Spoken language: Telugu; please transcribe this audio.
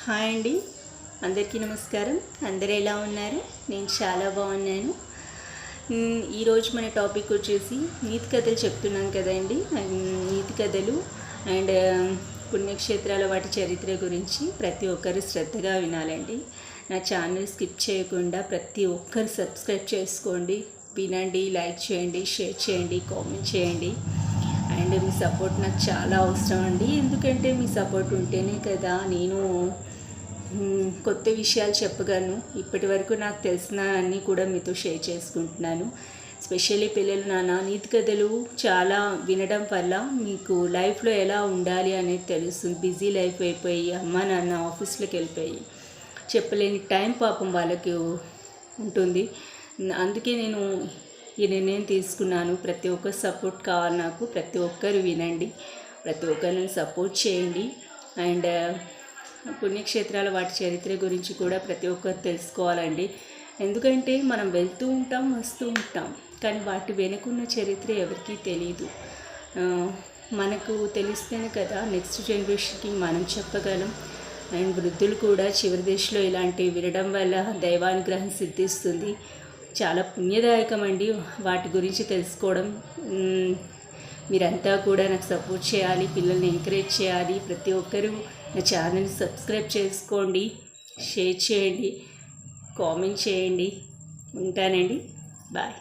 హాయ్ అండి, అందరికీ నమస్కారం. అందరూ ఎలా ఉన్నారు? నేను చాలా బాగున్నాను. ఈరోజు మన టాపిక్ వచ్చేసి నీతి కథలు చెప్తున్నాను కదండి. నీతి కథలు అండ్ పుణ్యక్షేత్రాల వాటి చరిత్ర గురించి ప్రతి ఒక్కరు శ్రద్ధగా వినాలండి. నా ఛానల్ స్కిప్ చేయకుండా ప్రతి ఒక్కరు సబ్స్క్రైబ్ చేసుకోండి, వినండి, లైక్ చేయండి, షేర్ చేయండి, కామెంట్ చేయండి. అండ్ మీ సపోర్ట్ నాకు చాలా అవసరం అండి. ఎందుకంటే మీ సపోర్ట్ ఉంటేనే కదా నేను కొత్త విషయాలు చెప్పగలను. ఇప్పటి వరకు నాకు తెలిసిన అన్నీ కూడా మీతో షేర్ చేసుకుంటున్నాను. స్పెషల్లీ పిల్లలు నీతి కథలు చాలా వినడం వల్ల మీకు లైఫ్లో ఎలా ఉండాలి అనేది తెలుస్తుంది. బిజీ లైఫ్ అయిపోయి అమ్మ నాన్న ఆఫీస్లోకి వెళ్ళిపోయి చెప్పలేని టైం పాపం వాళ్ళకి ఉంటుంది. అందుకే నేను ఈ నిర్ణయం తీసుకున్నాను. ప్రతి ఒక్కరు సపోర్ట్ కావాలి నాకు. ప్రతి ఒక్కరు వినండి, ప్రతి ఒక్కరిని సపోర్ట్ చేయండి. అండ్ పుణ్యక్షేత్రాల వాటి చరిత్ర గురించి కూడా ప్రతి ఒక్కరు తెలుసుకోవాలండి. ఎందుకంటే మనం వెళ్తూ ఉంటాం, వస్తూ ఉంటాం, కానీ వాటి వెనుకున్న చరిత్ర ఎవరికీ తెలియదు. మనకు తెలిస్తేనే కదా నెక్స్ట్ జనరేషన్కి మనం చెప్పగలం. అండ్ వృద్ధులు కూడా చివరి దశలో ఇలాంటివి వినడం వల్ల దైవానుగ్రహం సిద్ధిస్తుంది. చాలా పుణ్యదాయకం అండి వాటి గురించి తెలుసుకోవడం. మీరంతా కూడా నాకు సపోర్ట్ చేయాలి, పిల్లల్ని ఎంకరేజ్ చేయాలి. ప్రతి ఒక్కరూ నా ఛానల్ని సబ్స్క్రైబ్ చేసుకోండి, షేర్ చేయండి, కామెంట్ చేయండి. ఉంటానండి, బాయ్.